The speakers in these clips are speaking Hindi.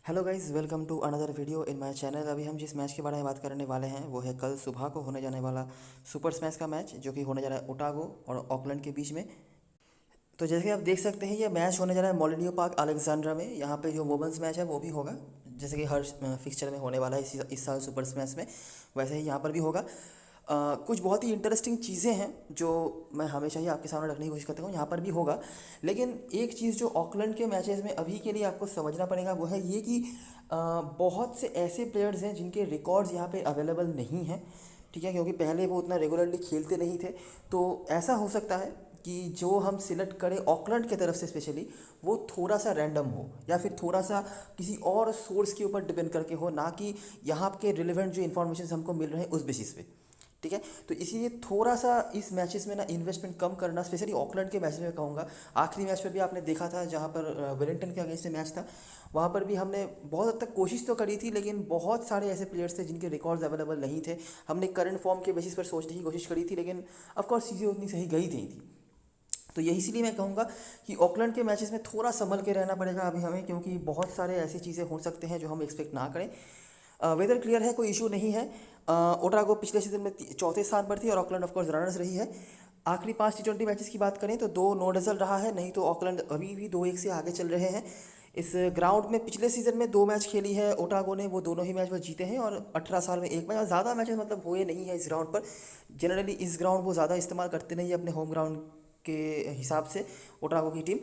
Hello guys, welcome to another video in my channel. अभी हम जिस मैच के बारे में बात करने वाले हैं वो है कल सुबह को होने जाने वाला सुपर स्मैश का मैच, जो कि होने जा रहा है ओटागो और ऑकलैंड के बीच में। तो जैसे कि आप देख सकते हैं, ये मैच होने जा रहा है मोलिनियो पार्क अलेक्जेंड्रा में। यहाँ पे जो वुमेंस मैच है वो भी होगा, जैसे कि हर फिक्सचर में होने वाला है इस साल सुपर स्मैश में, वैसे ही यहाँ पर भी होगा। कुछ बहुत ही इंटरेस्टिंग चीज़ें हैं जो मैं हमेशा ही आपके सामने रखने की कोशिश करता हूँ, यहाँ पर भी होगा। लेकिन एक चीज़ जो ऑकलैंड के मैचेस में अभी के लिए आपको समझना पड़ेगा वो है ये कि बहुत से ऐसे प्लेयर्स हैं जिनके रिकॉर्ड्स यहाँ पे अवेलेबल नहीं हैं, ठीक है, क्योंकि पहले वो उतना रेगुलरली खेलते नहीं थे। तो ऐसा हो सकता है कि जो हम सिलेक्ट करें ऑकलैंड की तरफ से स्पेशली, वो थोड़ा सा रैंडम हो या फिर थोड़ा सा किसी और सोर्स के ऊपर डिपेंड करके हो, ना कि यहाँ के रिलेवेंट जो इन्फॉर्मेशन हमको मिल रहे हैं उस बेसिस पे। ठीक है, तो इसीलिए थोड़ा सा इस मैचेस में ना इन्वेस्टमेंट कम करना, स्पेशली ऑकलैंड के मैच में कहूँगा। आखिरी मैच पर भी आपने देखा था जहाँ पर वेलिंगटन के अगेंस्ट में मैच था, वहाँ पर भी हमने बहुत हद तक कोशिश तो करी थी, लेकिन बहुत सारे ऐसे प्लेयर्स थे जिनके रिकॉर्ड्स अवेलेबल नहीं थे। हमने करंट फॉर्म के बेसिस पर सोचने की कोशिश करी थी, लेकिन ऑफकोर्स चीज़ें उतनी सही गई नहीं थी। तो यही इसीलिए मैं कहूँगा कि ऑकलैंड के मैचेस में थोड़ा संभल के रहना पड़ेगा अभी हमें, क्योंकि बहुत सारे ऐसी चीज़ें हो सकते हैं जो हम एक्सपेक्ट ना करें। वेदर क्लियर है, कोई इशू नहीं है। ओटागो पिछले सीजन में चौथे स्थान पर थी और ऑकलैंड ऑफकोर्स रनर्स रही है। आखिरी 5 T20 मैचेस की बात करें तो 2 नो रिजल्ट रहा है, नहीं तो ऑकलैंड अभी भी 2-1 से आगे चल रहे हैं। इस ग्राउंड में पिछले सीजन में 2 मैच खेली है ओटागो ने, वो दोनों ही मैच वो जीते हैं, और 18 साल में एक मैच, और ज़्यादा मैचेस मतलब हुए नहीं है इस ग्राउंड पर। जनरली इस ग्राउंड वो ज़्यादा इस्तेमाल करते नहीं है अपने होम ग्राउंड के हिसाब से ओटागो की टीम।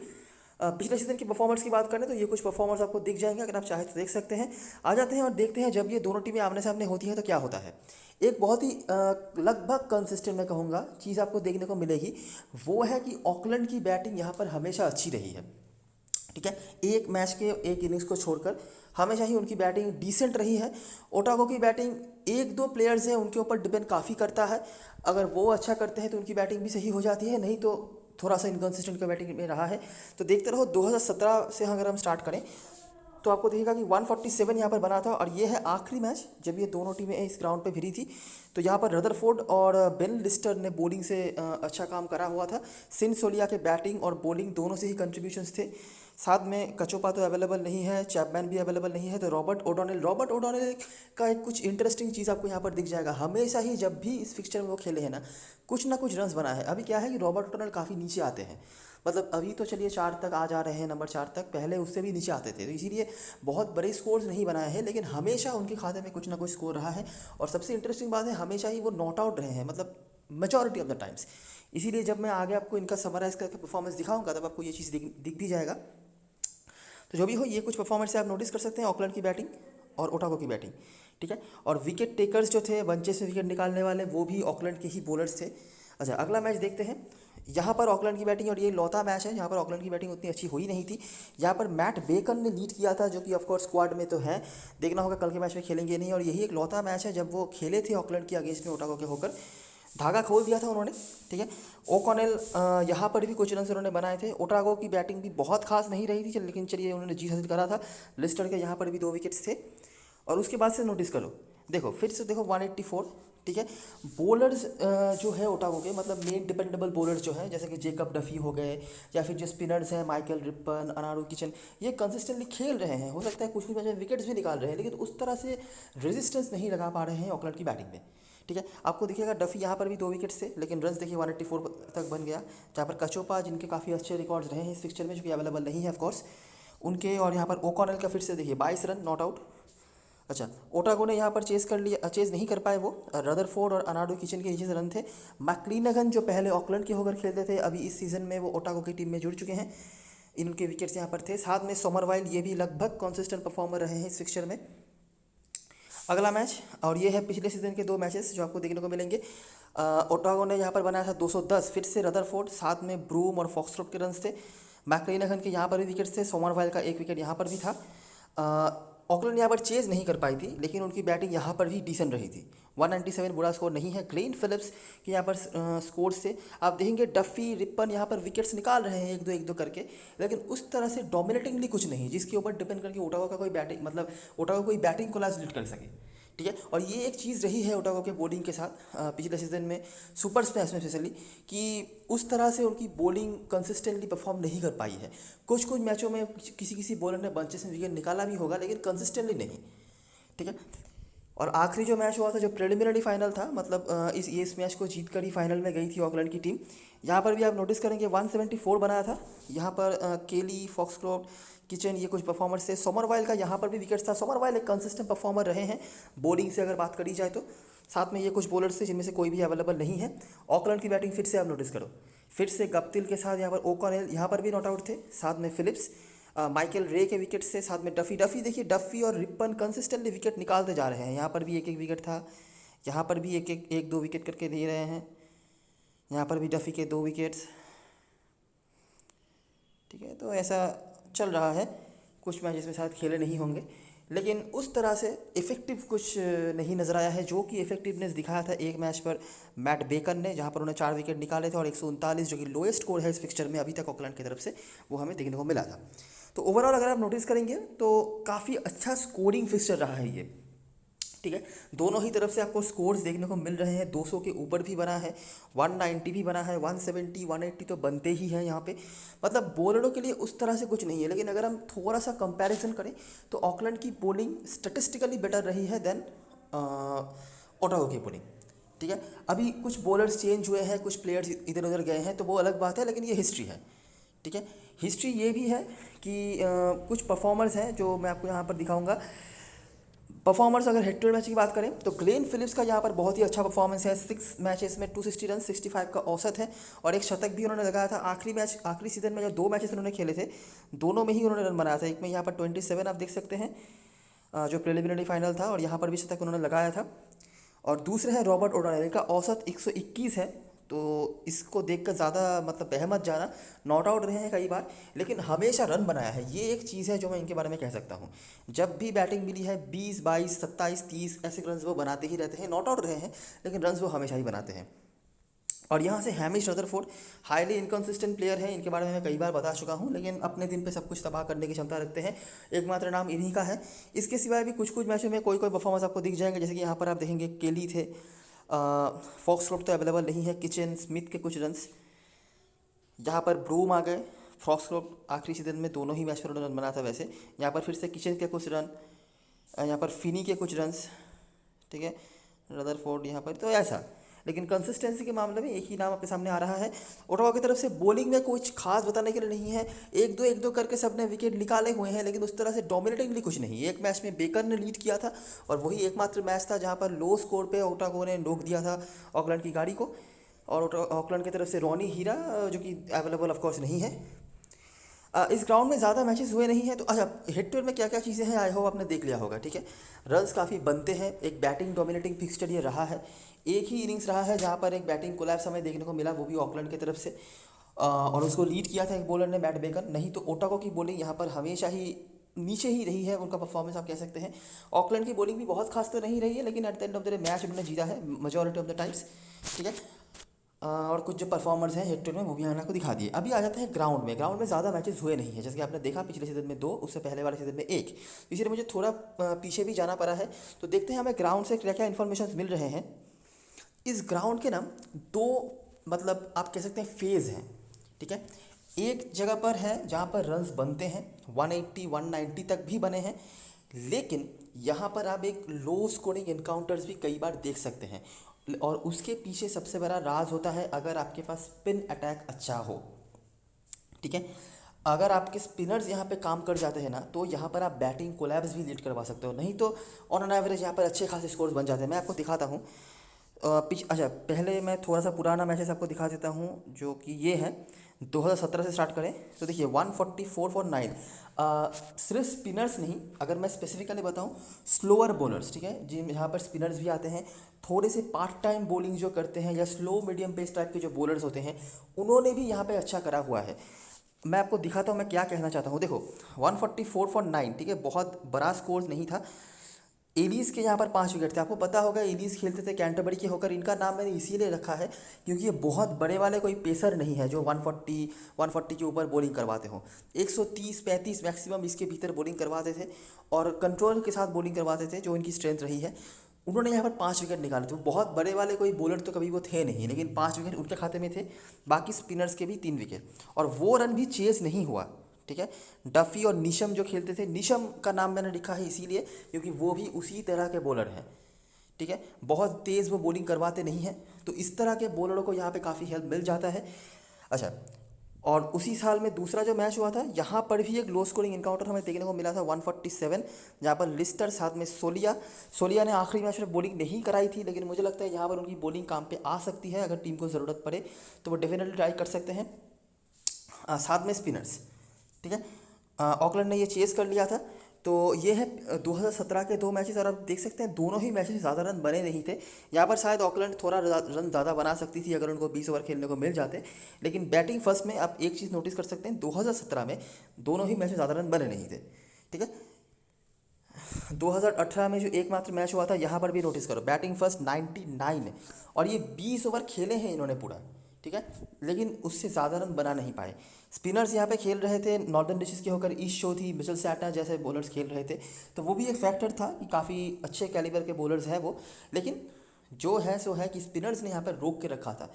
पिछले सीजन की परफॉर्मेंस की बात करें तो ये कुछ परफॉर्मेंस आपको दिख जाएंगे, अगर आप चाहें तो देख सकते हैं। आ जाते हैं और देखते हैं जब ये दोनों टीमें आमने सामने होती हैं तो क्या होता है। एक बहुत ही लगभग कंसिस्टेंट मैं कहूँगा चीज़ आपको देखने को मिलेगी, वो है कि ऑकलैंड की बैटिंग यहाँ पर हमेशा अच्छी रही है। ठीक है, एक मैच के एक इनिंग्स को छोड़कर हमेशा ही उनकी बैटिंग डिसेंट रही है। ओटागो की बैटिंग एक दो प्लेयर्स हैं उनके ऊपर डिपेंड काफ़ी करता है, अगर वो अच्छा करते हैं तो उनकी बैटिंग भी सही हो जाती है, नहीं तो थोड़ा सा इनकन्सिस्टेंट का बैटिंग में रहा है। तो देखते रहो, 2017 से अगर हम स्टार्ट करें तो आपको दिखेगा कि 147 यहाँ पर बना था, और ये है आखिरी मैच जब ये दोनों टीमें इस ग्राउंड पे भिड़ी थी। तो यहाँ पर रदरफोर्ड और बेन लिस्टर ने बॉलिंग से अच्छा काम करा हुआ था। सिन सोलिया के बैटिंग और बॉलिंग दोनों से ही कंट्रीब्यूशंस थे। साथ में कचोपा तो अवेलेबल नहीं है, चैपमैन भी अवेलेबल नहीं है, तो रॉबर्ट ओडोनिल का एक कुछ इंटरेस्टिंग चीज़ आपको यहाँ पर दिख जाएगा। हमेशा ही जब भी इस फिक्सचर में वो खेले हैं ना कुछ रन्स बना है। अभी क्या है कि रॉबर्ट ओडोनिल काफ़ी नीचे आते हैं, मतलब अभी तो चलिए 4 तक आ जा रहे हैं, नंबर 4 तक, पहले उससे भी नीचे आते थे, तो इसीलिए बहुत बड़े स्कोर्स नहीं बनाए हैं, लेकिन हमेशा उनके खाते में कुछ ना कुछ स्कोर रहा है। और सबसे इंटरेस्टिंग बात है, हमेशा ही वो नॉट आउट रहे हैं, मतलब मेजॉरिटी ऑफ द टाइम्स। इसीलिए जब मैं आगे आपको इनका समराइज़ करके परफॉर्मेंस दिखाऊंगा तब आपको ये चीज़ दिख भी जाएगा। तो जो भी हो, ये कुछ परफॉर्मेंस से आप नोटिस कर सकते हैं ऑकलैंड की बैटिंग और ओटागो की बैटिंग। ठीक है, और विकेट टेकर्स जो थे, बंचे से विकेट निकालने वाले, वो भी ऑकलैंड के ही बॉलर्स थे। अच्छा, अगला मैच देखते हैं। यहाँ पर ऑकलैंड की बैटिंग, और ये लौता मैच है यहाँ पर ऑकलैंड की बैटिंग उतनी अच्छी हुई नहीं थी। यहाँ पर मैट बेकन ने लीड किया था, जो कि ऑफकोर्स स्क्वाड में तो है, देखना होगा कल के मैच में खेलेंगे नहीं, और यही एक लौता मैच है जब वो खेले थे ऑकलैंड के अगेंस्ट में ओटागो के होकर, धागा खोल दिया था उन्होंने। ठीक है, ओकॉनेल यहाँ पर भी कुछ रन उन्होंने बनाए थे। ओटागो की बैटिंग भी बहुत खास नहीं रही थी, लेकिन चलिए उन्होंने जीत हासिल करा था। लिस्टर के यहाँ पर भी 2 विकेट्स थे। और उसके बाद से नोटिस करो, देखो फिर से देखो 184। ठीक है, बॉलर्स जो है ओटागो के, मतलब मेन डिपेंडेबल बॉलर्स जो हैं, जैसे कि जेकब डफी हो गए, या फिर जो स्पिनर्स हैं माइकल रिप्पन, अनारू किचन, ये कंसिस्टेंटली खेल रहे हैं। हो सकता है कुछ कुछ विकेट्स भी निकाल रहे हैं, लेकिन उस तरह से रेजिस्टेंस नहीं लगा पा रहे हैं ऑकलैंड की बैटिंग में। ठीक है, आपको दिखेगा डफी यहाँ पर भी 2 विकेट्स थे, लेकिन रन्स देखिए 184 तक बन गया। जहाँ पर कचोपा, जिनके काफ़ी अच्छे रिकॉर्ड्स रहे हैं इस फिक्सचर में, जो कि अवेलेबल नहीं है ऑफकोर्स उनके, और यहाँ पर ओकॉनेल का फिर से देखिए 22 रन नॉट आउट। अच्छा, ओटागो ने यहाँ पर चेस कर लिया, चेस नहीं कर पाए वो, रदरफोर्ड और अनाडो किचन के नीचे से रन थे। मैक्लीनगन जो पहले ऑकलैंड के होकर खेलते थे, अभी इस सीज़न में वो ओटागो की टीम में जुड़ चुके हैं, इनके विकेट्स यहाँ पर थे। साथ में सोमरवाइल, ये भी लगभग कॉन्सिस्टेंट परफॉर्मर रहे हैं इस फिक्सचर में। अगला मैच, और ये है पिछले सीजन के 2 मैचेस जो आपको देखने को मिलेंगे। ओटागो ने यहाँ पर बनाया था 210, फिर से रदरफोर्ड, साथ में ब्रूम और फॉक्सट्रोट के रन्स थे। मैक्लेनगन के यहाँ पर भी विकेट्स थे, सोमरवाइल का 1 विकेट यहाँ पर भी था। ऑकलैंड यहाँ पर चेज नहीं कर पाई थी, लेकिन उनकी बैटिंग यहाँ पर भी डिसेंट रही थी। 197 बुरा स्कोर नहीं है। ग्लेन फिलिप्स के यहाँ पर स्कोर से आप देखेंगे डफी रिप्पन यहाँ पर विकेट्स निकाल रहे हैं एक दो करके, लेकिन उस तरह से डोमिनेटिंगली कुछ नहीं जिसके ऊपर डिपेंड करके ओटागो का कोई बैटिंग, मतलब ओटागो कोई बैटिंग कोलैप्स लीड कर सके। ठीक है। और ये एक चीज़ रही है ओटागो के बॉलिंग के साथ पिछले सीजन में सुपर स्मैश में स्पेशली, कि उस तरह से उनकी बॉलिंग कंसिस्टेंटली परफॉर्म नहीं कर पाई है। कुछ कुछ मैचों में किसी किसी बॉलर ने बंचेस में विकेट निकाला भी होगा, लेकिन कंसिस्टेंटली नहीं, ठीक है। और आखिरी जो मैच हुआ था, जो प्रिलिमिनरी फाइनल था, मतलब इस मैच को जीत कर ही फाइनल में गई थी ऑकलैंड की टीम। यहाँ पर भी आप नोटिस करेंगे 174 बनाया था। यहाँ पर केली, फॉक्सक्रोफ्ट, किचन, ये कुछ परफॉर्मर्स थे। सोमरवाइल का यहाँ पर भी विकेट था। सोमरवाइल एक कंसिस्टेंट परफॉर्मर रहे हैं बॉलिंग से अगर बात करी जाए तो। साथ में ये कुछ बॉलर्स थे जिनमें से कोई भी अवेलेबल नहीं है। ऑकलैंड की बैटिंग फिर से आप नोटिस करो, फिर से गप्टिल के साथ यहाँ पर ओकॉनेल यहाँ पर भी नॉट आउट थे, साथ में फिलिप्स, माइकल रे के विकेट से, साथ में डफ़ी देखिए, डफ़ी और रिपन कंसिस्टेंटली विकेट निकालते जा रहे हैं। यहाँ पर भी एक एक विकेट था, यहाँ पर भी एक दो विकेट करके दे रहे हैं, यहाँ पर भी डफ़ी के 2 विकेट्स, ठीक है। तो ऐसा चल रहा है। कुछ मैचेस में शायद खेले नहीं होंगे, लेकिन उस तरह से इफ़ेक्टिव कुछ नहीं नज़र आया है जो कि इफ़ेक्टिवनेस दिखाया था एक मैच पर मैट बेकन ने, जहां पर उन्होंने 4 विकेट निकाले थे और 139 जो कि लोएस्ट स्कोर है इस फिक्सचर में अभी तक ऑकलैंड की तरफ से, वो हमें देखने को मिला था। तो ओवरऑल अगर आप नोटिस करेंगे तो काफ़ी अच्छा स्कोरिंग फिक्सचर रहा है ये, ठीक है। दोनों ही तरफ से आपको स्कोर्स देखने को मिल रहे हैं। 200 के ऊपर भी बना है, 190 भी बना है, 170, 180 तो बनते ही हैं यहाँ पे। मतलब बॉलरों के लिए उस तरह से कुछ नहीं है, लेकिन अगर हम थोड़ा सा कंपैरिजन करें तो ऑकलैंड की बॉलिंग स्टेटिस्टिकली बेटर रही है देन ओटागो की बॉलिंग, ठीक है। अभी कुछ बॉलर्स चेंज हुए हैं, कुछ प्लेयर्स इधर उधर गए हैं, तो वो अलग बात है, लेकिन ये हिस्ट्री है, ठीक है। हिस्ट्री ये भी है कि कुछ परफॉर्मर्स हैं जो मैं आपको यहाँ पर दिखाऊंगा। परफॉर्मर्स अगर हेड टू हेड मैच की बात करें तो ग्लेन फिलिप्स का यहाँ पर बहुत ही अच्छा परफॉर्मेंस है। 6 मैचेस में 260 रन, 65 का औसत है और एक शतक भी उन्होंने लगाया था। आखिरी सीजन में जो 2 मैचेस उन्होंने खेले थे, दोनों में ही उन्होंने रन बनाया था। एक में यहाँ पर 27 आप देख सकते हैं, जो प्रिलिमिनरी फाइनल था, और यहाँ पर भी शतक उन्होंने लगाया था। और दूसरे हैं रॉबर्ट ओडानेल का औसत 121 है। तो इसको देखकर ज़्यादा मतलब बह मत जाना, नॉट आउट रहे हैं कई बार, लेकिन हमेशा रन बनाया है। ये एक चीज़ है जो मैं इनके बारे में कह सकता हूँ। जब भी बैटिंग मिली है 20, 22, 27, 30 ऐसे रन वो बनाते ही रहते हैं। नॉट आउट रहे हैं लेकिन रन वो हमेशा ही बनाते हैं। और यहाँ से Hamish Rutherford highly inconsistent player है, इनके बारे में मैं कई बार बता चुका हूँ, लेकिन अपने दिन पे सब कुछ तबाह करने की क्षमता रखते हैं। एकमात्र नाम इन्हीं का है। इसके सिवाय भी कुछ कुछ मैचों में कोई कोई परफॉर्मेंस आपको दिख जाएंगे, जैसे कि यहाँ पर आप देखेंगे केली थे, फॉक्सक्रोफ्ट तो अवेलेबल नहीं है, किचन, स्मिथ के कुछ रन्स, यहाँ पर ब्रूम आ गए। फॉक्सक्रोफ्ट आखिरी सीजन में दोनों ही मैच पर उन्होंने रन बनाया था वैसे। यहाँ पर फिर से किचन के कुछ रन, यहाँ पर फिनी के कुछ रन्स, ठीक है, रदरफोर्ड यहाँ पर, तो ऐसा। लेकिन कंसिस्टेंसी के मामले में एक ही नाम आपके सामने आ रहा है। ओटावा की तरफ से बॉलिंग में कुछ खास बताने के लिए नहीं है। एक दो करके सबने विकेट निकाले हुए हैं, लेकिन उस तरह से डोमिनेटिंगली कुछ नहीं। एक मैच में बेकर ने लीड किया था और वही एकमात्र मैच था जहाँ पर लो स्कोर पे ओटागो ने रोक दिया था ऑकलैंड की गाड़ी को। और ऑकलैंड की तरफ से रॉनी हीरा जो कि अवेलेबल ऑफकोर्स नहीं है। इस ग्राउंड में ज़्यादा मैचेस हुए नहीं हैं, तो अच्छा हेड टू हेड में क्या क्या चीज़ें हैं आई होप आपने देख लिया होगा, ठीक है। रन्स काफ़ी बनते हैं, एक बैटिंग डोमिनेटिंग फिक्सचर ये रहा है। एक ही इनिंग्स रहा है जहाँ पर एक बैटिंग कोलैप्स हमें देखने को मिला, वो भी ऑकलैंड की तरफ से, और उसको लीड किया था एक बॉलर ने, मैट बेकर। नहीं तो ओटागो की बॉलिंग यहाँ पर हमेशा ही नीचे ही रही है, उनका परफॉर्मेंस आप कह सकते हैं। ऑकलैंड की बॉलिंग भी बहुत खास तो नहीं रही है, लेकिन at the end of the day match उन्होंने जीता है मेजॉरिटी ऑफ द टाइम्स, ठीक है। और कुछ जो परफॉर्मर्स हैं हेड टू हेड में वो भी मैंने आपको दिखा दिए। अभी आ जाते हैं ग्राउंड में। ग्राउंड में ज़्यादा मैचेस हुए नहीं है, जैसे कि आपने देखा पिछले सीजन में 2, उससे पहले वाले सीजन में 1, इसलिए मुझे थोड़ा पीछे भी जाना पड़ा है। तो देखते हैं हमें ग्राउंड से क्या क्या इन्फॉर्मेशन मिल रहे हैं। इस ग्राउंड के ना 2 मतलब आप कह सकते हैं फेज़ हैं, ठीक है। एक जगह पर है जहाँ पर रन्स बनते हैं, 180, 190 तक भी बने हैं, लेकिन यहाँ पर आप एक लो स्कोरिंग इनकाउंटर्स भी कई बार देख सकते हैं। और उसके पीछे सबसे बड़ा राज होता है अगर आपके पास स्पिन अटैक अच्छा हो, ठीक है। अगर आपके स्पिनर्स यहाँ पे काम कर जाते हैं ना, तो यहाँ पर आप बैटिंग कोलैप्स भी लीड करवा सकते हो। नहीं तो ऑन एन एवरेज यहाँ पर अच्छे खासे स्कोर्स बन जाते हैं। मैं आपको दिखाता हूँ। अच्छा पहले मैं थोड़ा सा पुराना मैचेस आपको दिखा देता हूँ, जो कि ये है 2017 से स्टार्ट करें तो देखिए 144 फॉर 9। सिर्फ स्पिनर्स नहीं, अगर मैं स्पेसिफिकली बताऊँ, स्लोअर बॉलर्स, ठीक है, जिन यहाँ पर स्पिनर्स भी आते हैं, थोड़े से पार्ट टाइम बॉलिंग जो करते हैं या स्लो मीडियम पेस टाइप के जो बॉलर्स होते हैं, उन्होंने भी यहाँ पे अच्छा करा हुआ है। मैं आपको दिखाता हूँ मैं क्या कहना चाहता हूँ। देखो 144 फॉर 9, ठीक है, बहुत बड़ा स्कोर नहीं था। एलिस के यहाँ पर 5 विकेट थे। आपको पता होगा एलिस खेलते थे कैंटरबरी के होकर। इनका नाम मैंने इसीलिए रखा है क्योंकि ये बहुत बड़े वाले कोई पेसर नहीं है जो 140 के ऊपर बॉलिंग करवाते हों। 130-35 मैक्सिमम इसके भीतर बॉलिंग करवाते थे और कंट्रोल के साथ बॉलिंग करवाते थे, जो इनकी स्ट्रेंथ रही है। उन्होंने यहाँ पर 5 विकेट निकाले थे। वो बहुत बड़े वाले कोई बॉलर तो कभी वो थे नहीं, लेकिन 5 विकेट उनके खाते में थे। बाकी स्पिनर्स के भी 3 विकेट, और वो रन भी चेस नहीं हुआ। ठीक है, डफी और निशम जो खेलते थे, निशम का नाम मैंने लिखा है इसीलिए क्योंकि वो भी उसी तरह के बॉलर हैं। ठीक है, बहुत तेज़ वो बॉलिंग करवाते नहीं हैं, तो इस तरह के बॉलरों को यहाँ पे काफ़ी हेल्प मिल जाता है। अच्छा, और उसी साल में दूसरा जो मैच हुआ था, यहाँ पर भी एक लो स्कोरिंग इनकाउंटर हमें देखने को मिला था 147, जहाँ पर लिस्टर साथ में सोलिया ने आखिरी मैच में बॉलिंग नहीं कराई थी, लेकिन मुझे लगता है यहाँ पर उनकी बॉलिंग काम पे आ सकती है। अगर टीम को ज़रूरत पड़े तो वो डेफिनेटली ट्राई कर सकते हैं। साथ में स्पिनर्स। ठीक है, ऑकलैंड ने ये चेस कर लिया था। तो ये है 2017 के 2 मैचेस, और आप देख सकते हैं दोनों ही मैचेस ज़्यादा रन बने नहीं थे। यहाँ पर शायद ऑकलैंड थोड़ा रन ज़्यादा बना सकती थी अगर उनको 20 ओवर खेलने को मिल जाते, लेकिन बैटिंग फर्स्ट में आप एक चीज़ नोटिस कर सकते हैं, 2017 में दोनों ही मैचेस ज़्यादा रन बने नहीं थे। ठीक है, 2018 में जो एकमात्र मैच हुआ था, यहाँ पर भी नोटिस करो, बैटिंग फर्स्ट 99, और ये 20 ओवर खेले हैं इन्होंने पूरा। ठीक है, लेकिन उससे ज़्यादा रन बना नहीं पाए। स्पिनर्स यहाँ पे खेल रहे थे नॉर्दर्न डिशेस के होकर, ईस्ट शो थी, मिचेल सैटनर जैसे बॉलर्स खेल रहे थे, तो वो भी एक फैक्टर था कि काफ़ी अच्छे कैलिबर के बॉलर्स हैं वो। लेकिन जो है सो है कि स्पिनर्स ने यहाँ पर रोक के रखा था।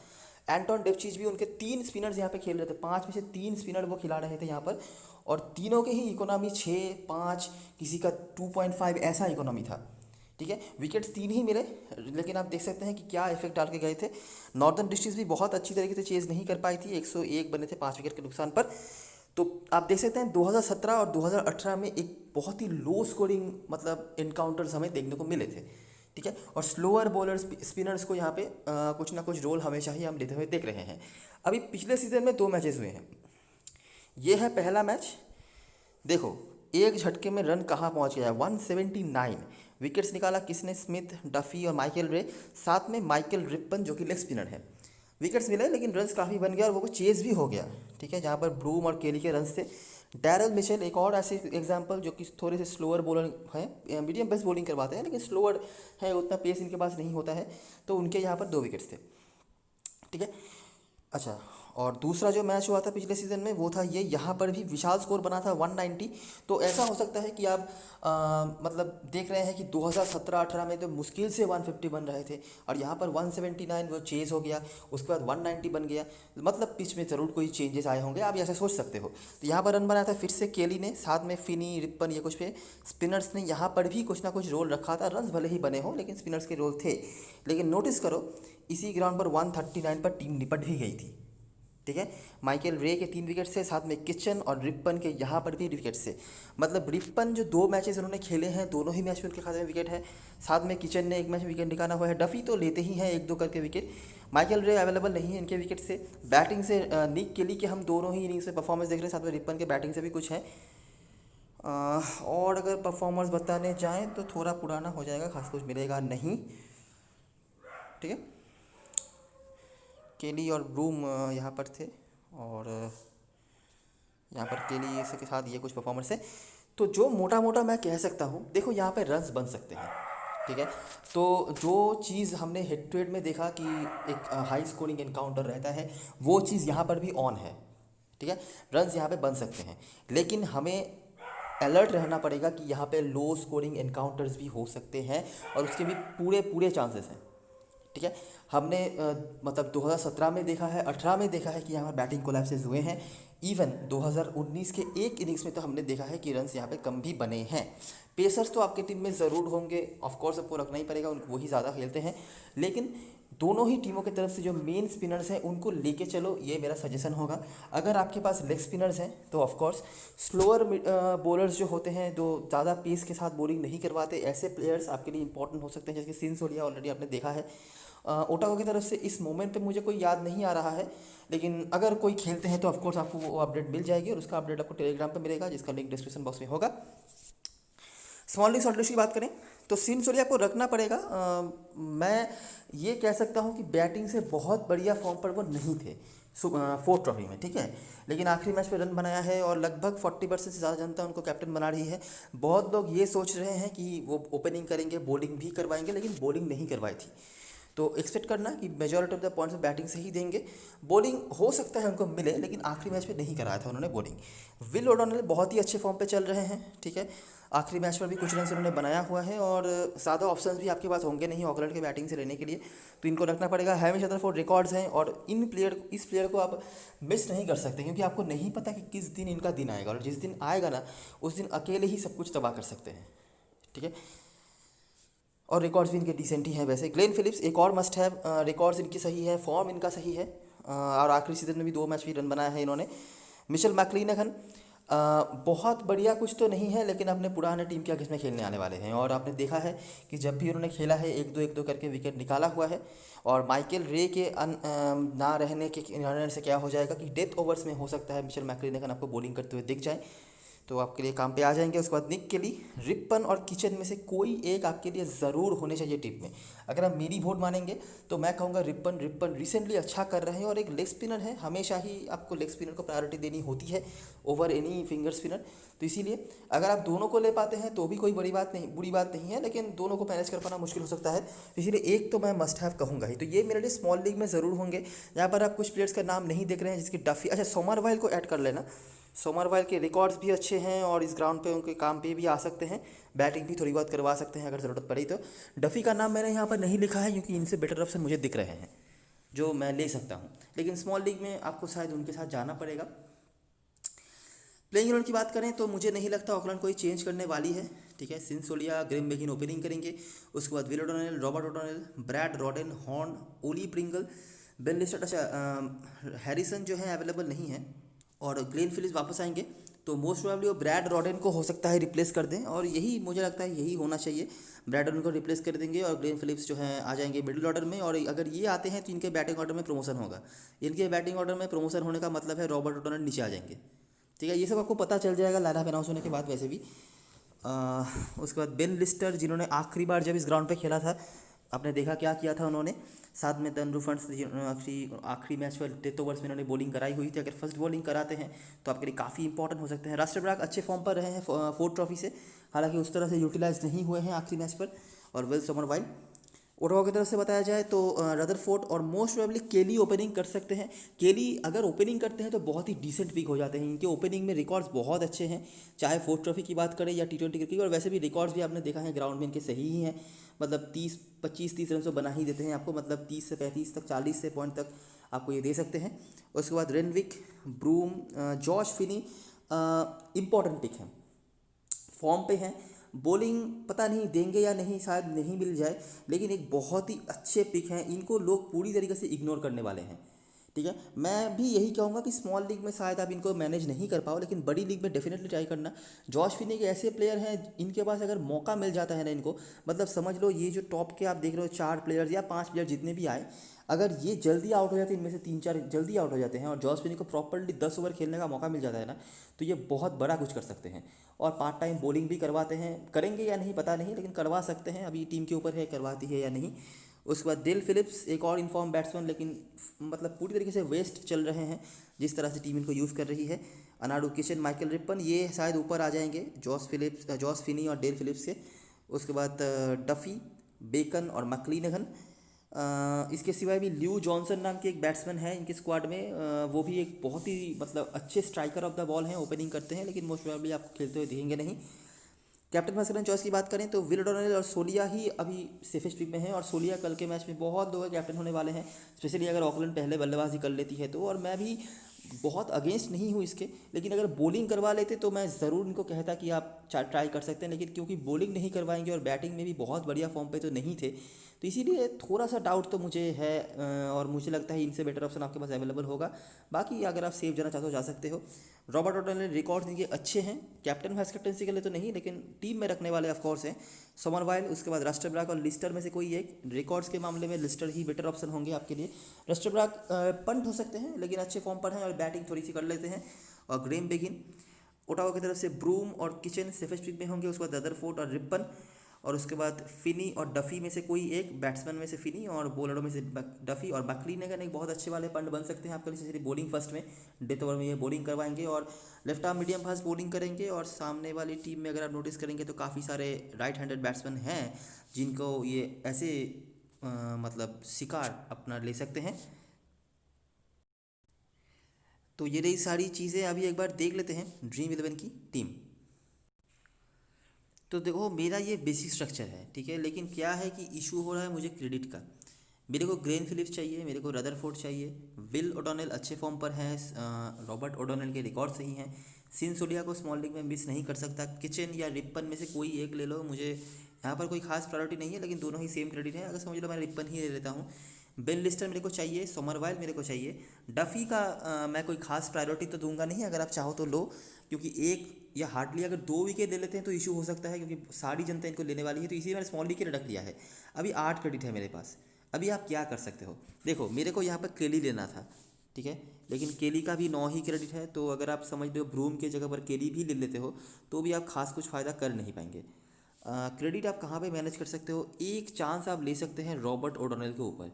एंटोन डेपचीज भी, उनके 3 स्पिनर्स यहाँ पे खेल रहे थे, 5 में से 3 स्पिनर वो खिला रहे थे यहाँ पर, और तीनों के ही इकोनॉमी 6-5, किसी का 2.5 ऐसा इकोनॉमी था। ठीक है, विकेट्स 3 ही मिले, लेकिन आप देख सकते हैं कि क्या इफेक्ट डाल के गए थे। नॉर्दर्न डिस्ट्रिक्ट्स भी बहुत अच्छी तरीके से चेज नहीं कर पाई थी, 101 बने थे 5 विकेट के नुकसान पर। तो आप देख सकते हैं 2017 और 2018 में एक बहुत ही लो स्कोरिंग मतलब इनकाउंटर्स हमें देखने को मिले थे। ठीक है, और स्लोअर बॉलर्स स्पिनर्स को यहाँ पे कुछ ना कुछ रोल हमेशा ही हम लेते हुए देख रहे हैं। अभी पिछले सीजन में 2 मैचेस हुए हैं। ये है पहला मैच, देखो एक झटके में रन कहाँ पहुँच गया है, 179 विकेट्स निकाला किसने, स्मिथ, डफी और माइकल रे, साथ में माइकल रिपन जो कि लेग स्पिनर है। विकेट्स मिले लेकिन रन्स काफ़ी बन गया, और वो चेज भी हो गया। ठीक है, जहाँ पर ब्रूम और केली के रन्स थे। डैरल मिचेल एक और ऐसे एग्जांपल जो कि थोड़े से स्लोअर बॉलर हैं, मीडियम बेस्ट बॉलिंग करवाते हैं लेकिन स्लोअर है, उतना पेस इनके पास नहीं होता है, तो उनके यहाँ पर 2 विकेट्स थे। ठीक है, अच्छा, और दूसरा जो मैच हुआ था पिछले सीज़न में वो था ये, यहाँ पर भी विशाल स्कोर बना था 190। तो ऐसा हो सकता है कि आप मतलब देख रहे हैं कि 2017-18 में तो मुश्किल से 150 बन रहे थे, और यहाँ पर 179 वो चेज हो गया, उसके बाद 190 बन गया, मतलब पिच में ज़रूर कोई चेंजेस आए होंगे, आप ऐसे सोच सकते हो। तो यहाँ पर रन बनाया था फिर से केली ने, साथ में फिनी, रिपन, ये कुछ पे स्पिनर्स ने यहाँ पर भी कुछ ना कुछ रोल रखा था। रन भले ही बने हों लेकिन स्पिनर्स के रोल थे। लेकिन नोटिस करो, इसी ग्राउंड पर 139 पर टीम निपट भी गई थी। ठीक है, माइकल रे के 3 विकेट से, साथ में किचन और रिपन के यहाँ पर भी विकेट से, मतलब रिपन जो 2 मैचेस उन्होंने खेले हैं दोनों ही मैच में उनके खाते में विकेट है। साथ में किचन ने एक मैच में विकेट निकाला हुआ है। डफी तो लेते ही हैं 1-2 करके विकेट, माइकल रे अवेलेबल नहीं है इनके विकेट से। बैटिंग से निक केली के हम दोनों ही इनिंग्स में परफॉर्मेंस देख रहे हैं, साथ में रिपन के बैटिंग से भी कुछ है। और अगर परफॉर्मेंस बताने जाएँ तो थोड़ा पुराना हो जाएगा, खास कुछ मिलेगा नहीं। ठीक है, केली और ब्रूम यहाँ पर थे, और यहाँ पर केली के साथ ये कुछ परफॉर्मेंस है। तो जो मोटा मोटा मैं कह सकता हूँ, देखो यहाँ पे रन्स बन सकते हैं। ठीक है, तो जो चीज़ हमने हेड टू हेड में देखा कि एक हाई स्कोरिंग इनकाउंटर रहता है, वो चीज़ यहाँ पर भी ऑन है। ठीक है, रन्स यहाँ पे बन सकते हैं, लेकिन हमें अलर्ट रहना पड़ेगा कि यहाँ पे लो स्कोरिंग इनकाउंटर्स भी हो सकते हैं, और उसके भी पूरे पूरे चांसेस हैं। ठीक है, हमने मतलब 2017 में देखा है, 18 में देखा है कि यहाँ पर बैटिंग कोलैप्सेस हुए हैं। इवन 2019 के एक इनिंग्स में तो हमने देखा है कि रन्स यहाँ पे कम भी बने हैं। पेसर्स तो आपकी टीम में ज़रूर होंगे, ऑफ कोर्स आपको रखना ही पड़ेगा, उनको वही ज़्यादा खेलते हैं, लेकिन दोनों ही टीमों की तरफ से जो मेन स्पिनर्स हैं उनको लेके चलो, ये मेरा सजेशन होगा। अगर आपके पास लेग स्पिनर्स हैं तो ऑफ कोर्स स्लोअर बॉलर्स जो होते हैं, जो ज़्यादा पेस के साथ बॉलिंग नहीं करवाते, ऐसे प्लेयर्स आपके लिए इंपॉर्टेंट हो सकते हैं, जैसे सिन सोलिया ऑलरेडी आपने देखा है। ओटागो की तरफ से इस मोमेंट पे मुझे कोई याद नहीं आ रहा है, लेकिन अगर कोई खेलते हैं तो ऑफकोर्स आपको वो अपडेट मिल जाएगी, और उसका अपडेट आपको टेलीग्राम पे मिलेगा, जिसका लिंक डिस्क्रिप्शन बॉक्स में होगा। स्मॉल लीग शॉर्ट लिस्ट की बात करें तो सिन सोलिया को रखना पड़ेगा। मैं ये कह सकता हूँ कि बैटिंग से बहुत बढ़िया फॉर्म पर वो नहीं थे 4 ट्रॉफी में। ठीक है, लेकिन आखिरी मैच पे रन बनाया है, और लगभग 40% से ज़्यादा जनता उनको कैप्टन बना रही है। बहुत लोग ये सोच रहे हैं कि वो ओपनिंग करेंगे, बॉलिंग भी करवाएंगे, लेकिन बॉलिंग नहीं करवाई थी, तो एक्सपेक्ट करना कि majority of the points batting से ही देंगे। बॉलिंग हो सकता है उनको मिले, लेकिन आखिरी मैच में नहीं कराया था उन्होंने बॉलिंग। विल ओडोनेल बहुत ही अच्छे फॉर्म पे चल रहे हैं। ठीक है, आखिरी मैच पर भी कुछ रन उन्होंने बनाया हुआ है और ज़्यादा ऑप्शंस भी आपके पास होंगे नहीं ऑकलैंड के बैटिंग से लेने के लिए, तो इनको रखना पड़ेगा। हैविश रदरफोर्ड रिकॉर्ड्स हैं और इस प्लेयर को आप मिस नहीं कर सकते, क्योंकि आपको नहीं पता कि किस दिन इनका दिन आएगा, और जिस दिन आएगा ना उस दिन अकेले ही सब कुछ तबाह कर सकते हैं। ठीक है, और रिकॉर्ड्स भी इनके डिसेंट ही हैं वैसे। ग्लेन फिलिप्स एक और मस्ट है, रिकॉर्ड्स इनकी सही है, फॉर्म इनका सही है, और आखिरी सीजन में भी 2 मैच भी रन बनाया है इन्होंने। मिशेल मैक्लिनगन बहुत बढ़िया कुछ तो नहीं है, लेकिन अपने पुराने टीम के अगेंस्ट में खेलने आने वाले हैं, और आपने देखा है कि जब भी उन्होंने खेला है 1-2 करके विकेट निकाला हुआ है। और माइकल रे के ना रहने के से क्या हो जाएगा कि डेथ ओवर्स में हो सकता है मिशेल मैक्लिनगन आपको बॉलिंग करते हुए दिख जाए, तो आपके लिए काम पे आ जाएंगे। उसके बाद निक केली, रिपन और किचन में से कोई एक आपके लिए ज़रूर होने चाहिए टीम में। अगर आप मेरी वोट मानेंगे तो मैं कहूँगा रिपन। रिसेंटली अच्छा कर रहे हैं और एक लेग स्पिनर है, हमेशा ही आपको लेग स्पिनर को प्रायोरिटी देनी होती है ओवर एनी फिंगर स्पिनर, तो इसीलिए अगर आप दोनों को ले पाते हैं तो भी कोई बुरी बात नहीं है, लेकिन दोनों को मैनेज कर पाना मुश्किल हो सकता है, तो इसीलिए एक तो मैं मस्ट हैव कहूँगा ही। तो ये मेरे लिए स्मॉल लीग में ज़रूर होंगे। यहाँ पर आप कुछ प्लेयर्स का नाम नहीं देख रहे हैं, जिसकी डफी, अच्छा सोमरवाइल को ऐड कर लेना। सोमरवाइल के रिकॉर्ड्स भी अच्छे हैं और इस ग्राउंड पे उनके काम पे भी आ सकते हैं, बैटिंग भी थोड़ी बहुत करवा सकते हैं अगर ज़रूरत पड़ी तो। डफ़ी का नाम मैंने यहाँ पर नहीं लिखा है क्योंकि इनसे बेटर ऑप्शन मुझे दिख रहे हैं जो मैं ले सकता हूँ, लेकिन स्मॉल लीग में आपको शायद उनके साथ जाना पड़ेगा। प्लेइंग 11 की बात करें तो मुझे नहीं लगता ऑकलैंड कोई चेंज करने वाली है। ठीक है, सिंसोलिया, ग्रेम बेगिन ओपनिंग करेंगे, उसके बाद Will O'Donnell, Robert O'Donnell, Brad Rodden, Horne, Ollie Pringle, Ben Lister. अच्छा, हैरिसन जो है अवेलेबल नहीं है, और ग्लेन फिलिप्स वापस आएंगे, तो मोस्ट प्रोबेबली वो ब्रैड रॉडेन को हो सकता है रिप्लेस कर दें, और यही मुझे लगता है यही होना चाहिए। ब्रैड रॉडेन को रिप्लेस कर देंगे और ग्लेन फिलिप्स जो हैं आ जाएंगे मिडिल ऑर्डर में, और अगर ये आते हैं तो इनके बैटिंग ऑर्डर में प्रमोशन होगा। इनके बैटिंग ऑर्डर में प्रमोशन होने का मतलब है रॉबर्ट ओटोनल नीचे आ जाएंगे। ठीक है, ये सब आपको पता चल जाएगा लाइनअप अनाउंस होने के बाद वैसे भी। उसके बाद बेन लिस्टर, जिन्होंने आखिरी बार जब इस ग्राउंड पे खेला था, आपने देखा क्या किया था उन्होंने, साथ में तनरू फंड्स आखिरी मैच पर डेथ ओवर्स में इन्होंने बॉलिंग कराई हुई थी। अगर फर्स्ट बॉलिंग कराते हैं तो आपके लिए काफ़ी इंपॉर्टेंट हो सकते हैं। राष्ट्र ब्राग अच्छे फॉर्म पर रहे हैं फोर्थ ट्रॉफी से, हालांकि उस तरह से यूटिलाइज नहीं हुए हैं आखिरी मैच पर। और विल सोमरवाइल, ओटावा की तरफ से बताया जाए तो रदरफोर्ड और मोस्ट प्रोबेबली केली ओपनिंग कर सकते हैं। केली अगर ओपनिंग करते हैं तो बहुत ही डिसेंट पिक हो जाते हैं, इनके ओपनिंग में रिकॉर्ड्स बहुत अच्छे हैं, चाहे फोर्थ ट्रॉफी की बात करें या T20 क्रिकेट की, और वैसे भी रिकॉर्ड्स भी आपने देखा है ग्राउंड में इनके सही ही हैं, मतलब 25-30 रन तो बना ही देते हैं आपको, मतलब 30 से 35 तक, 40 से पॉइंट तक आपको ये दे सकते हैं। उसके बाद Renwick, Broom, Josh Finnie important pick हैं, फॉर्म पे हैं। बॉलिंग पता नहीं देंगे या नहीं, शायद नहीं मिल जाए, लेकिन एक बहुत ही अच्छे पिक हैं, इनको लोग पूरी तरीके से इग्नोर करने वाले हैं। ठीक है, मैं भी यही कहूँगा कि स्मॉल लीग में शायद आप इनको मैनेज नहीं कर पाओ, लेकिन बड़ी लीग में डेफिनेटली ट्राई करना। जॉश फिनी के ऐसे प्लेयर हैं इनके पास अगर मौका मिल जाता है ना इनको, मतलब समझ लो ये जो टॉप के आप देख रहे हो 4 प्लेयर्स या 5 प्लेयर जितने भी आए, अगर ये जल्दी आउट हो जाते हैं, इनमें से 3-4 जल्दी आउट हो जाते हैं और जॉश फिनी को प्रॉपरली 10 ओवर खेलने का मौका मिल जाता है ना, तो ये बहुत बड़ा कुछ कर सकते हैं। और पार्ट टाइम बॉलिंग भी करवाते हैं, करेंगे या नहीं पता नहीं, लेकिन करवा सकते हैं, अभी टीम के ऊपर है करवाती है या नहीं। उसके बाद डेल फिलिप्स एक और इन्फॉर्म बैट्समैन, लेकिन मतलब पूरी तरीके से वेस्ट चल रहे हैं जिस तरह से टीम इनको यूज़ कर रही है। अनाडू किशन, माइकल रिपन, ये शायद ऊपर आ जाएंगे जॉस फिनी और डेल फिलिप्स से। उसके बाद डफ़ी, बेकन और मैक्लिनगन। इसके सिवाय भी ल्यू जॉनसन नाम के एक बैट्समैन है इनके स्क्वाड में, वो भी एक बहुत ही मतलब अच्छे स्ट्राइकर ऑफ द बॉल हैं, ओपनिंग करते हैं, लेकिन मोस्ट प्रोबेबली आपको खेलते हुए दिखेंगे नहीं। कैप्टन भास्कर चॉइस की बात करें तो विल ओडोनेल और सोलिया ही अभी सेफेस्ट पिक में हैं, और सोलिया कल के मैच में बहुत लोग कैप्टन होने वाले हैं, स्पेशली अगर ऑकलैंड पहले बल्लेबाजी कर लेती है तो। और मैं भी बहुत अगेंस्ट नहीं हूँ इसके, लेकिन अगर बॉलिंग करवा लेते तो मैं ज़रूर इनको कहता कि आप ट्राई कर सकते हैं, लेकिन क्योंकि बॉलिंग नहीं करवाएंगे और बैटिंग में भी बहुत बढ़िया फॉर्म पे तो नहीं थे, तो इसीलिए थोड़ा सा डाउट तो मुझे है, और मुझे लगता है इनसे बेटर ऑप्शन आपके पास अवेलेबल होगा। बाकी अगर आप सेफ जाना चाहते हो जा सकते हो। रॉबर्ट ओटोनल रिकॉर्ड्स इनके अच्छे हैं, कैप्टन वाइस कैप्टनसी के लिए तो नहीं, लेकिन टीम में रखने वाले ऑफकोर्स हैं। सोमरवाइल, उसके बाद राष्ट्रब्राग और लिस्टर में से कोई एक, रिकॉर्ड्स के मामले में लिस्टर ही बेटर ऑप्शन होंगे आपके लिए। राष्ट्रब्राग पंट हो सकते हैं लेकिन अच्छे फॉर्म पर हैं और बैटिंग थोड़ी सी कर लेते हैं। और ग्रेम बेगिन, ओटावा की तरफ से ब्रूम और किचन सेफेस्ट पिक में होंगे, उसके बाद रदरफोर्ड और रिपन, और उसके बाद फिनी और डफ़ी में से कोई एक, बैट्समैन में से फिनी और बॉलरों में से डफ़ी। और मैक्लिनगन एक बहुत अच्छे वाले पंड बन सकते हैं आपके लिए, जैसे बॉलिंग फर्स्ट में डेथ ओवर में ये बॉलिंग करवाएंगे और left arm medium fast bowling करेंगे। और सामने वाली टीम में अगर आप नोटिस करेंगे तो काफ़ी सारे राइट हैंडेड बैट्समैन हैं जिनको ये ऐसे मतलब शिकार अपना ले सकते हैं। तो ये रही सारी चीज़ें, अभी एक बार देख लेते हैं ड्रीम 11 की टीम। तो देखो मेरा ये बेसिक स्ट्रक्चर है, ठीक है, लेकिन क्या है कि इशू हो रहा है मुझे क्रेडिट का। मेरे को ग्रेन फिलिप्स चाहिए, मेरे को रदरफोर्ड चाहिए, विल ओडोनेल अच्छे फॉर्म पर हैं, रॉबर्ट ओडोनेल के रिकॉर्ड सही हैं, सिन सोलिया को स्मॉल लीग में मिस नहीं कर सकता, किचन या रिप्पन में से कोई एक ले लो, मुझे यहाँ पर कोई खास प्रायोरिटी नहीं है, लेकिन दोनों ही सेम क्रेडिट है, अगर समझ लो मैं रिप्पन ही ले लेता हूँ। बेन लिस्टर मेरे को चाहिए, सोमरवाइल मेरे को चाहिए, डफी का मैं कोई खास प्रायोरिटी तो दूंगा नहीं, अगर आप चाहो तो लो, क्योंकि एक या हार्डली अगर 2 विकेट ले लेते हैं तो इशू हो सकता है, क्योंकि सारी जनता इनको लेने वाली है, तो इसीलिए मैंने स्मॉल लीग के रख लिया है। अभी 8 क्रेडिट है मेरे पास। अभी आप क्या कर सकते हो, देखो मेरे को यहाँ पर केली लेना था, ठीक है, लेकिन केली का भी 9 ही क्रेडिट है, तो अगर आप समझ लो ब्रूम के जगह पर केली भी ले लेते हो तो भी आप खास कुछ फ़ायदा कर नहीं पाएंगे। क्रेडिट आप कहाँ पे मैनेज कर सकते हो, एक चांस आप ले सकते हैं रॉबर्ट ओडोनेल के ऊपर।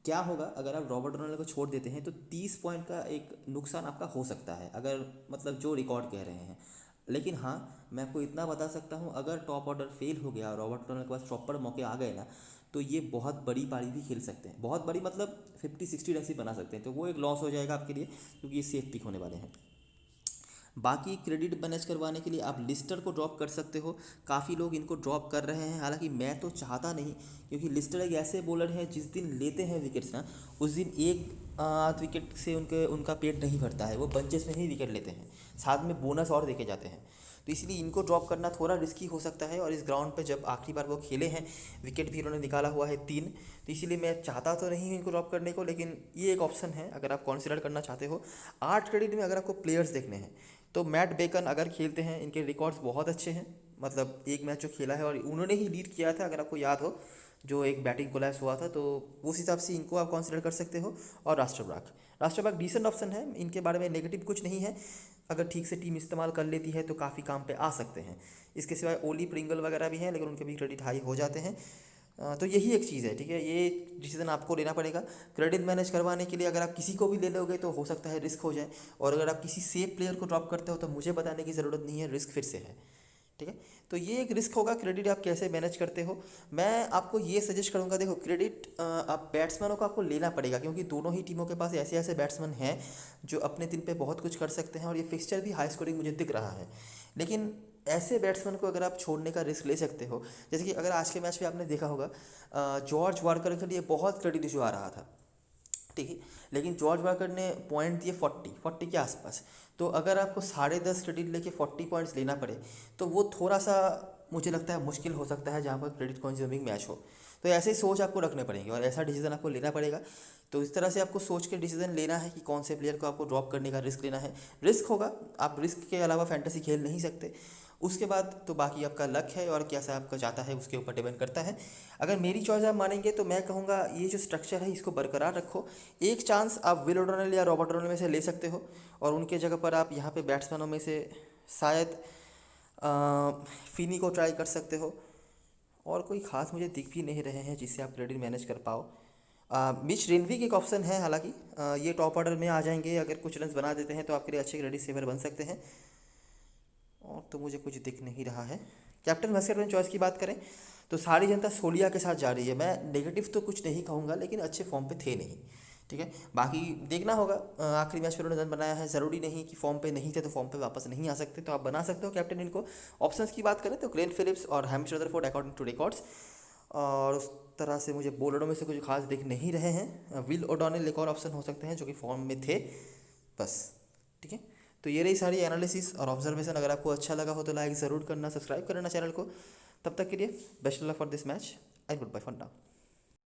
क्या होगा अगर आप रॉबर्ट ओडोनेल को छोड़ देते हैं तो 30 पॉइंट का एक नुकसान आपका हो सकता है, अगर मतलब जो रिकॉर्ड कह रहे हैं। लेकिन हाँ, मैं आपको इतना बता सकता हूँ, अगर टॉप ऑर्डर फेल हो गया और रॉबर्ट ओडोनेल के पास प्रॉपर मौके आ गए ना, तो ये बहुत बड़ी पारी भी खेल सकते हैं, बहुत बड़ी मतलब 50-60 रन ही बना सकते हैं, तो वो एक लॉस हो जाएगा आपके लिए, क्योंकि ये सेफ पिक होने वाले हैं। बाकी क्रेडिट मैनेज करवाने के लिए आप लिस्टर को ड्रॉप कर सकते हो, काफ़ी लोग इनको ड्रॉप कर रहे हैं, हालांकि मैं तो चाहता नहीं, क्योंकि लिस्टर एक ऐसे बॉलर हैं जिस दिन लेते हैं विकेट्स ना, उस दिन एक आध विकेट से उनका पेट नहीं भरता है, वो बंचेस में ही विकेट लेते हैं, साथ में बोनस और देके जाते हैं, तो इसलिए इनको ड्रॉप करना थोड़ा रिस्की हो सकता है। और इस ग्राउंड पे जब आखिरी बार वो खेले हैं, विकेट भी उन्होंने निकाला हुआ है 3, तो इसीलिए मैं चाहता तो नहीं हूँ इनको ड्रॉप करने को, लेकिन ये एक ऑप्शन है अगर आप कंसिडर करना चाहते हो। 8 क्रेडिट में अगर आपको प्लेयर्स देखने हैं तो मैट बेकन अगर खेलते हैं, इनके रिकॉर्ड्स बहुत अच्छे हैं, मतलब एक मैच जो खेला है और उन्होंने ही लीड किया था, अगर आपको याद हो, जो एक बैटिंग कोलैप्स हुआ था, तो उस हिसाब से इनको आप कंसिडर कर सकते हो। और राष्ट्रबाग डिसेंट ऑप्शन है, इनके बारे में नेगेटिव कुछ नहीं है, अगर ठीक से टीम इस्तेमाल कर लेती है तो काफ़ी काम पे आ सकते हैं। इसके सिवाय ओली प्रिंगल वगैरह भी हैं, लेकिन उनके भी क्रेडिट हाई हो जाते हैं। तो यही एक चीज़ है, ठीक है, ये डिसीजन आपको लेना पड़ेगा। क्रेडिट मैनेज करवाने के लिए अगर आप किसी को भी ले लोगे तो हो सकता है रिस्क हो जाए, और अगर आप किसी सेफ प्लेयर को ड्रॉप करते हो तो मुझे बताने की ज़रूरत नहीं है, रिस्क फिर से है, ठीक है। तो ये एक रिस्क होगा, क्रेडिट आप कैसे मैनेज करते हो। मैं आपको ये सजेस्ट करूंगा, देखो क्रेडिट आप बैट्समैनों को आपको लेना पड़ेगा, क्योंकि दोनों ही टीमों के पास ऐसे ऐसे बैट्समैन हैं जो अपने दिन पे बहुत कुछ कर सकते हैं, और ये फिक्सचर भी हाई स्कोरिंग मुझे दिख रहा है। लेकिन ऐसे बैट्समैन को अगर आप छोड़ने का रिस्क ले सकते हो, जैसे कि अगर आज के मैच में आपने देखा होगा, जॉर्ज वार्कर के लिए बहुत क्रेडिट इशू आ रहा था, ठीक है, लेकिन जॉर्ज वाकर ने पॉइंट दिए 40 के आसपास, तो अगर आपको 10.5 क्रेडिट लेके 40 पॉइंट्स लेना पड़े तो वो थोड़ा सा मुझे लगता है मुश्किल हो सकता है, जहाँ पर क्रेडिट कंज्यूमिंग मैच हो। तो ऐसे ही सोच आपको रखने पड़ेंगे और ऐसा डिसीजन आपको लेना पड़ेगा। तो इस तरह से आपको सोच के डिसीजन लेना है कि कौन से प्लेयर को आपको ड्रॉप करने का रिस्क लेना है। रिस्क होगा, आप रिस्क के अलावा फैंटेसी खेल नहीं सकते। उसके बाद तो बाकी आपका लक है और कैसा आपका जाता है उसके ऊपर डिपेंड करता है। अगर मेरी चॉइस आप मानेंगे तो मैं कहूँगा ये जो स्ट्रक्चर है इसको बरकरार रखो। एक चांस आप विल ओडोनेल या रॉबर्ट ओडोनेल में से ले सकते हो, और उनके जगह पर आप यहाँ पे बैट्समैनों में से शायद फिनी को ट्राई कर सकते हो, और कोई खास मुझे दिख भी नहीं रहे हैं जिससे आप क्रेडिट मैनेज कर पाओ। मिच रेनविक एक ऑप्शन है, हालांकि ये टॉप ऑर्डर में आ जाएंगे, अगर कुछ रन बना देते हैं तो आपके लिए अच्छे क्रेडिट सेवर बन सकते हैं, और तो मुझे कुछ दिख नहीं रहा है। कैप्टन वाइस कैप्टन चॉइस की बात करें तो सारी जनता सोलिया के साथ जा रही है, मैं नेगेटिव तो कुछ नहीं कहूँगा, लेकिन अच्छे फॉर्म पे थे नहीं, ठीक है। बाकी देखना होगा, आखिरी मैच में उन्होंने रन बनाया है, ज़रूरी नहीं कि फॉर्म पे नहीं थे तो फॉर्म पे वापस नहीं आ सकते, तो आप बना सकते हो कैप्टन इनको। ऑप्शंस की बात करें तो ग्लेन फिलिप्स और Hamish Rutherford according to records, और उस तरह से मुझे बॉलरों में से कुछ खास दिख नहीं रहे हैं। विल ओडोनेल एक और ऑप्शन हो सकते हैं जो कि फॉर्म में थे, बस, ठीक है। तो ये रही सारी एनालिसिस और ऑब्जर्वेशन। अगर आपको अच्छा लगा हो तो लाइक ज़रूर करना, सब्सक्राइब करना चैनल को। तब तक के लिए best luck for this match and goodbye for now.